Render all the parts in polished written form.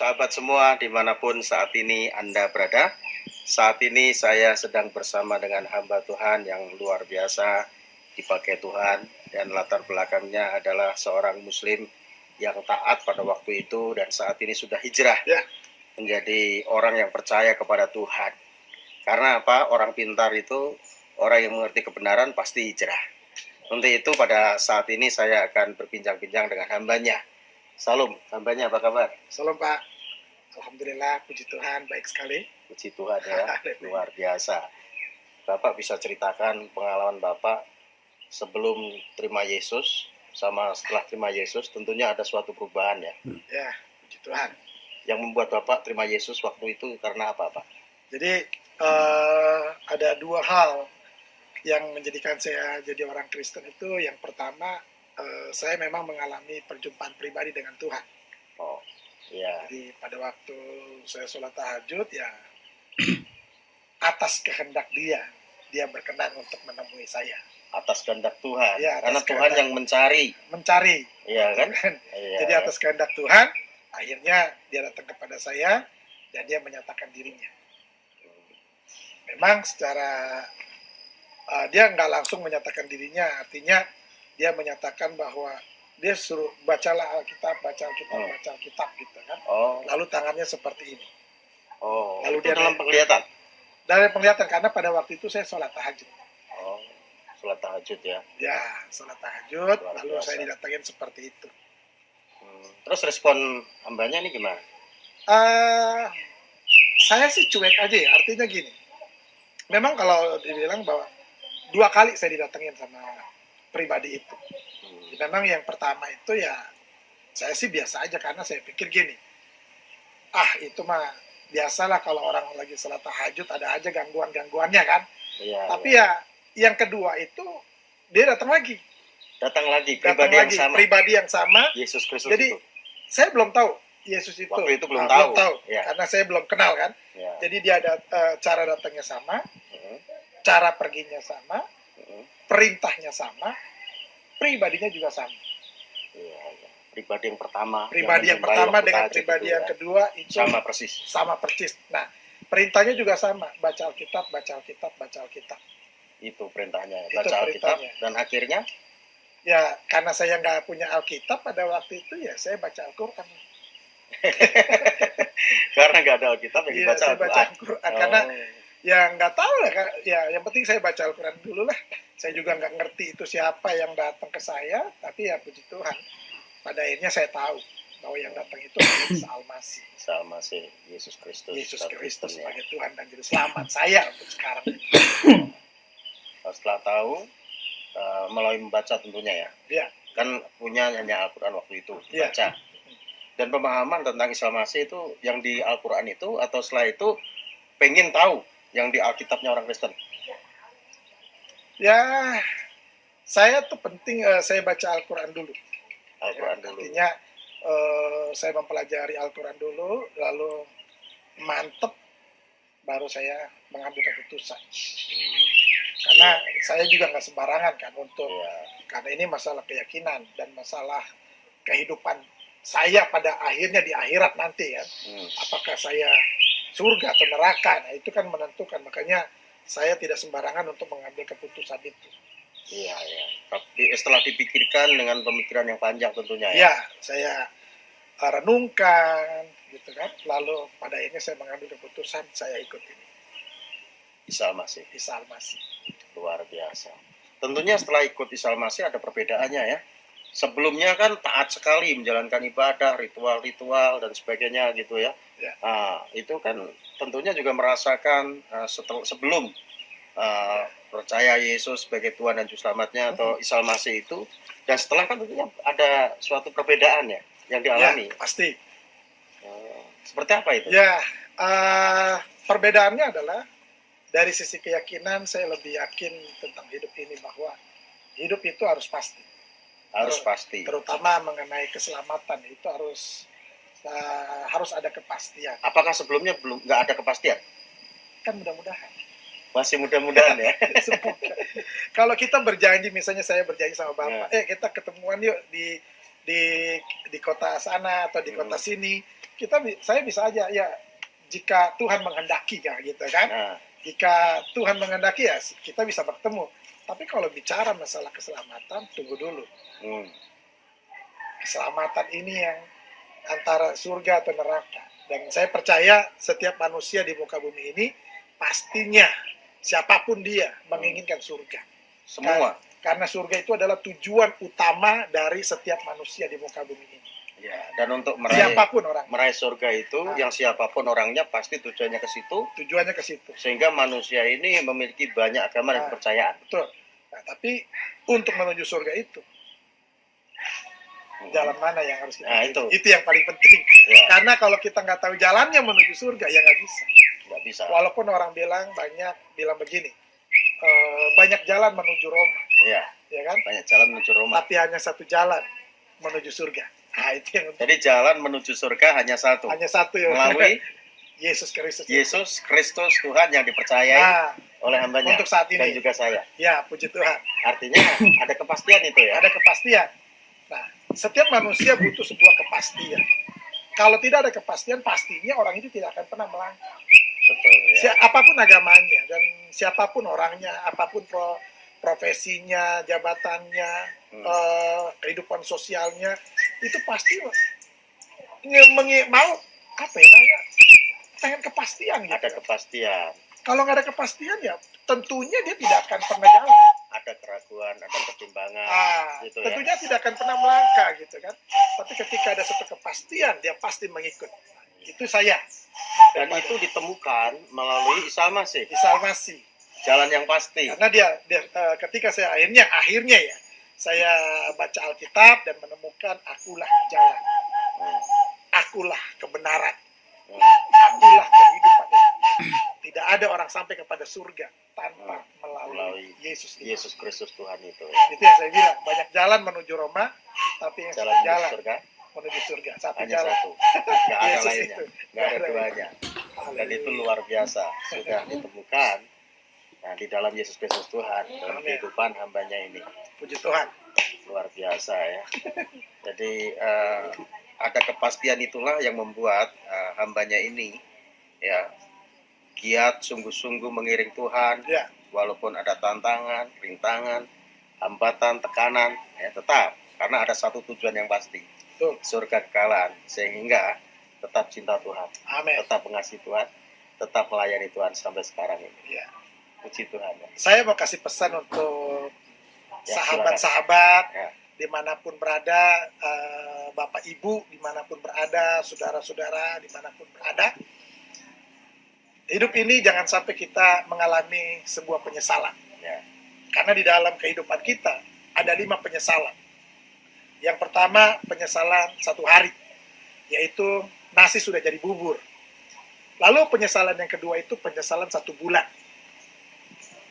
sahabat semua dimanapun saat ini Anda berada. Saat ini saya sedang bersama dengan hamba Tuhan yang luar biasa dipakai Tuhan. Dan latar belakangnya adalah seorang muslim yang taat pada waktu itu dan saat ini sudah hijrah menjadi orang yang percaya kepada Tuhan. Karena apa? Orang pintar itu, orang yang mengerti kebenaran pasti hijrah. Untuk itu pada saat ini saya akan berbincang-bincang dengan hambanya. Salam, hambanya apa kabar? Salam Pak. Alhamdulillah, puji Tuhan, baik sekali. Puji Tuhan ya, luar biasa. Bapak bisa ceritakan pengalaman Bapak sebelum terima Yesus sama setelah terima Yesus, tentunya ada suatu perubahan ya. Ya, puji Tuhan. Yang membuat Bapak terima Yesus waktu itu karena apa, Pak? Jadi ada dua hal yang menjadikan saya jadi orang Kristen itu. Yang pertama, saya memang mengalami perjumpaan pribadi dengan Tuhan. Oh, iya. Jadi pada waktu saya sholat tahajud ya atas kehendak Dia berkenan untuk menemui saya. Atas kehendak Tuhan. Ya, karena Tuhan yang mencari. Iya kan? Iya, jadi atas kehendak Tuhan, akhirnya Dia datang kepada saya dan Dia menyatakan dirinya. Memang secara Dia nggak langsung menyatakan dirinya, artinya Dia menyatakan bahwa Dia suruh bacalah Alkitab, baca Alkitab gitu kan. Oh. Lalu tangannya seperti ini. Oh. Lalu Itu dia dalam penglihatan. Dari penglihatan, karena pada waktu itu saya sholat tahajud. Oh, sholat tahajud ya. Ya, sholat tahajud, Luar lalu biasa. saya didatangin seperti itu. Terus respon hambanya ini gimana? Saya sih cuek aja ya, artinya gini. Memang kalau dibilang bahwa 2 kali saya didatengin sama pribadi itu. Memang yang pertama itu ya saya sih biasa aja karena saya pikir gini. Itu mah biasalah kalau orang lagi sholat tahajud ada aja gangguan-gangguannya kan. Iya. Tapi ya yang kedua itu dia datang lagi. Pribadi yang sama. Yesus Kristus. Jadi itu. saya belum tahu Yesus itu. Waktu itu belum tahu. Ya. Karena saya belum kenal kan. Ya. Jadi dia ada cara datangnya sama, cara perginya sama, perintahnya sama, pribadinya juga sama. Ya. Pribadi yang pertama. Dengan pribadi yang kedua itu sama persis. Nah, perintahnya juga sama, baca Alkitab. Itu perintahnya, Itu baca Alkitab. perintahnya. Dan akhirnya? Ya, karena saya nggak punya Alkitab pada waktu itu ya saya baca Al-Quran. Karena nggak ada Alkitab ya dibaca saya baca Al-Quran. Karena ya nggak tahu lah, ya yang penting saya baca Al-Quran dulu lah. Saya juga nggak ngerti itu siapa yang datang ke saya, tapi ya puji Tuhan. Pada akhirnya saya tahu bahwa yang datang itu adalah Almasih, Yesus Kristus. Yesus Kristus sebagai Tuhan dan Juru Selamat saya untuk sekarang. Setelah tahu, melalui membaca tentunya ya. Ya. Kan punya hanya Al-Quran waktu itu, Ya. baca. Dan pemahaman tentang Islam Masih itu yang di Al-Quran itu, atau setelah itu pengen tahu yang di Alkitabnya orang Kristen? Ya, saya tuh penting saya baca Al-Quran dulu. Artinya saya mempelajari Al-Quran dulu, lalu mantep, baru saya mengambil keputusan. Karena saya juga nggak sembarangan kan karena ini masalah keyakinan dan masalah kehidupan saya pada akhirnya di akhirat nanti ya. Apakah saya surga atau neraka? Nah, itu kan menentukan. Makanya saya tidak sembarangan untuk mengambil keputusan itu. Iya. Tapi setelah dipikirkan dengan pemikiran yang panjang tentunya ya. Ya, saya renungkan gitu kan. Lalu pada akhirnya saya mengambil keputusan saya ikut ini. Isa Al-Masih. Luar biasa. Tentunya setelah ikut Isa Al-Masih ada perbedaannya ya. Sebelumnya kan taat sekali menjalankan ibadah, ritual dan sebagainya gitu ya. Nah, itu kan tentunya juga merasakan sebelum percaya Yesus sebagai Tuhan dan Juru Selamatnya atau Isa Al-Masih itu, dan setelah kan tentunya ada suatu perbedaan ya yang dialami. Ya, pasti. Seperti apa itu? Ya, perbedaannya adalah dari sisi keyakinan saya lebih yakin tentang hidup ini bahwa hidup itu harus pasti. Terutama mengenai keselamatan itu harus ada kepastian. Apakah sebelumnya belum nggak ada kepastian? Kan mudah-mudahan. Masih mudah-mudahan ya. Kalau kita berjanji, misalnya saya berjanji sama Bapak, kita ketemuan yuk di kota sana atau di kota sini, saya bisa aja ya, jika Tuhan menghendaki ya gitu kan. Nah, Jika Tuhan menghendaki ya kita bisa bertemu. Tapi kalau bicara masalah keselamatan, tunggu dulu. hmm, Keselamatan ini yang antara surga atau neraka. Dan saya percaya setiap manusia di muka bumi ini pastinya siapapun dia menginginkan surga. semua. Karena surga itu adalah tujuan utama dari setiap manusia di muka bumi ini. Ya, dan untuk meraih Siapapun orang, surga itu, yang siapapun orangnya pasti tujuannya ke situ, tujuannya ke situ. sehingga manusia ini memiliki banyak agama dan kepercayaan. Betul. Nah, tapi untuk menuju surga itu, jalan mana yang harus kita Nah, pilih? itu. Itu yang paling penting. Ya, Karena kalau kita nggak tahu jalannya menuju surga, ya nggak bisa. nggak bisa. Walaupun orang bilang begini, banyak jalan menuju Roma, Ya, ya kan? banyak jalan menuju Roma. Tapi hanya satu jalan menuju surga. Nah, itu yang Jadi jalan menuju surga hanya satu, hanya satu ya. melalui Yesus Kristus. Yesus Kristus Tuhan yang dipercayai Nah, oleh hambanya untuk saat dan ini. juga saya. Ya, puji Tuhan. Artinya ada kepastian itu ya. Ada kepastian. Nah, setiap manusia butuh sebuah kepastian. Kalau tidak ada kepastian, pastinya orang itu tidak akan pernah melangkah. Betul ya. Apapun agamanya dan siapapun orangnya, apapun profesinya, jabatannya, kehidupan sosialnya, itu pasti mau apa ya namanya, pengen kepastian gitu. Ada kepastian, Kalau nggak ada kepastian ya tentunya dia tidak akan pernah jalan. ada keraguan, ada pertimbangan, gitu ya. Tentunya tidak akan pernah melangkah gitu kan. Tapi ketika ada satu kepastian dia pasti mengikut. Itu saya. Dan itu ditemukan melalui Isa Al-Masih, Disalmasi. jalan yang pasti. Karena dia ketika saya akhirnya ya saya baca Alkitab dan menemukan akulah jalan, akulah kebenaran, akulah kehidupan itu. Tidak ada orang sampai kepada surga tanpa melalui Yesus Kristus Tuhan itu. Itu yang saya bilang, banyak jalan menuju Roma, tapi yang Jalan menuju surga menuju surga satu hanya jalan. satu, nggak ada Yesus lainnya, itu. nggak ada duanya. Dan itu luar biasa, sudah ditemukan. Nah, di dalam Yesus Kristus Tuhan, dalam Amin. kehidupan hambanya ini. Puji Tuhan. Luar biasa ya. Jadi ada kepastian itulah yang membuat hambanya ini ya giat sungguh-sungguh mengiring Tuhan, Ya, walaupun ada tantangan, rintangan, hambatan, tekanan, ya tetap karena ada satu tujuan yang pasti, betul. surga kekalahan, sehingga tetap cinta Tuhan, Amin. tetap mengasihi Tuhan, tetap melayani Tuhan sampai sekarang ini. Ya. Puji Tuhan. Ya. Saya mau kasih pesan untuk Ya, sahabat-sahabat Ya. dimanapun berada, Bapak Ibu dimanapun berada, saudara-saudara dimanapun berada. Hidup ini jangan sampai kita mengalami sebuah penyesalan. Ya. Karena di dalam kehidupan kita ada 5 penyesalan. Yang pertama penyesalan satu hari, yaitu nasi sudah jadi bubur. Lalu penyesalan yang kedua itu penyesalan 1 bulan.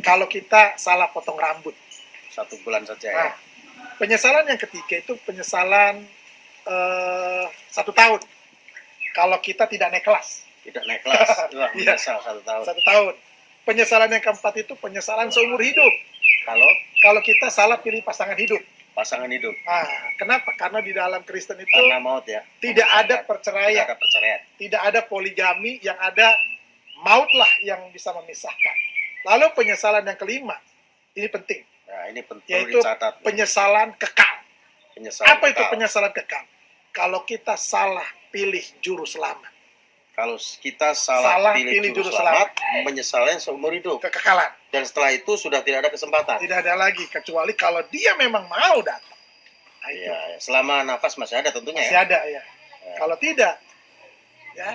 Kalau kita salah potong rambut. 1 bulan saja ya. Nah, penyesalan yang ketiga itu penyesalan 1 tahun. Kalau kita tidak naik kelas. Tidak naik kelas, wah, Iya. menyesal 1 tahun. 1 tahun. Penyesalan yang keempat itu penyesalan seumur hidup. Kalau kita salah pilih pasangan hidup. Pasangan hidup, Nah, kenapa? Karena di dalam Kristen itu karena maut ya. tidak ada Tidak perceraian, ada perceraian. tidak ada poligami, yang ada mautlah yang bisa memisahkan. Lalu penyesalan yang kelima, ini penting, Nah, ini perlu yaitu dicatat. penyesalan kekal. Penyesalan Apa itu kekal. penyesalan kekal? Kalau kita salah pilih juru selamat, Kalau kita salah pilih juru selamat, menyesalnya seumur hidup. kekekalan. Dan setelah itu sudah tidak ada kesempatan. Tidak ada lagi, kecuali kalau dia memang mau datang. Nah, itu Ya, selama nafas masih ada tentunya masih ya. ada ya. Kalau tidak, ya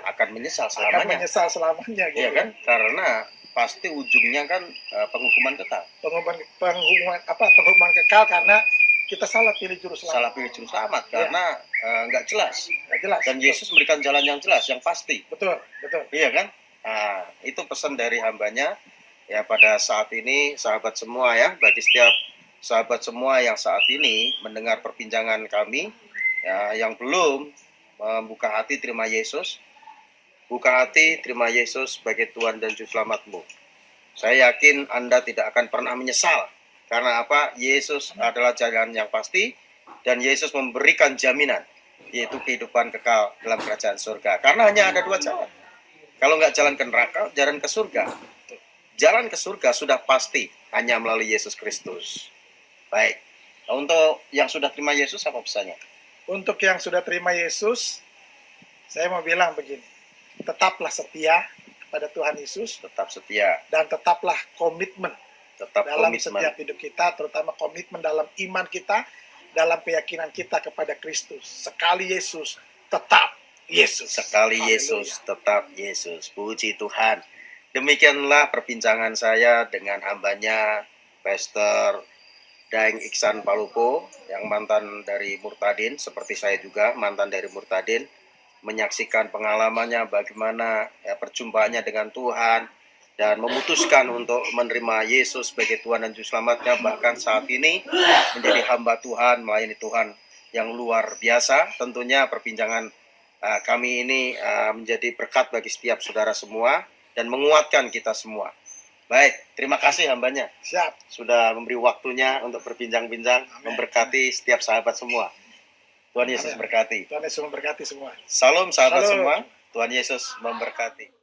Akan menyesal akan selamanya. menyesal selamanya. Gitu. Iya kan? Karena pasti ujungnya kan penghukuman kekal. Penghukuman kekal karena kita salah pilih juru selamat. Salah pilih juru selamat karena nggak jelas. Nggak jelas. Dan Yesus memberikan jalan yang jelas, yang pasti. Betul, betul. Iya kan? Nah, itu pesan dari hambanya ya pada saat ini, sahabat semua ya, bagi setiap sahabat semua yang saat ini mendengar perbincangan kami, ya, yang belum membuka hati terima Yesus, buka hati terima Yesus sebagai Tuhan dan Juru Selamatmu. Saya yakin Anda tidak akan pernah menyesal. Karena apa? Yesus adalah jalan yang pasti dan Yesus memberikan jaminan yaitu kehidupan kekal dalam kerajaan surga. Karena hanya ada dua jalan. Kalau nggak jalan ke neraka, jalan ke surga. Jalan ke surga sudah pasti hanya melalui Yesus Kristus. Baik. Nah, untuk yang sudah terima Yesus apa pesannya? Untuk yang sudah terima Yesus, saya mau bilang begini. Tetaplah setia kepada Tuhan Yesus. Tetap setia. Dan tetaplah komitmen. Tetap dalam komitmen. Setiap hidup kita, terutama komitmen dalam iman kita, dalam keyakinan kita kepada Kristus. Sekali Yesus, tetap Yesus. Sekali Yesus, tetap Yesus. Puji Tuhan. Demikianlah perbincangan saya dengan hambanya, Pastor Daeng Iksan Palupo, yang mantan dari Murtadin, seperti saya juga mantan dari Murtadin, menyaksikan pengalamannya bagaimana perjumpaannya dengan Tuhan, dan memutuskan untuk menerima Yesus sebagai Tuhan dan Juru Selamatnya, bahkan saat ini menjadi hamba Tuhan, melayani Tuhan yang luar biasa. Tentunya perbincangan kami ini menjadi berkat bagi setiap saudara semua dan menguatkan kita semua. Baik, terima kasih hambanya. Siap. Sudah memberi waktunya untuk berbincang-bincang, memberkati setiap sahabat semua. Tuhan Yesus berkati. Tuhan Yesus memberkati semua. Salam sahabat Salam. semua. Tuhan Yesus memberkati.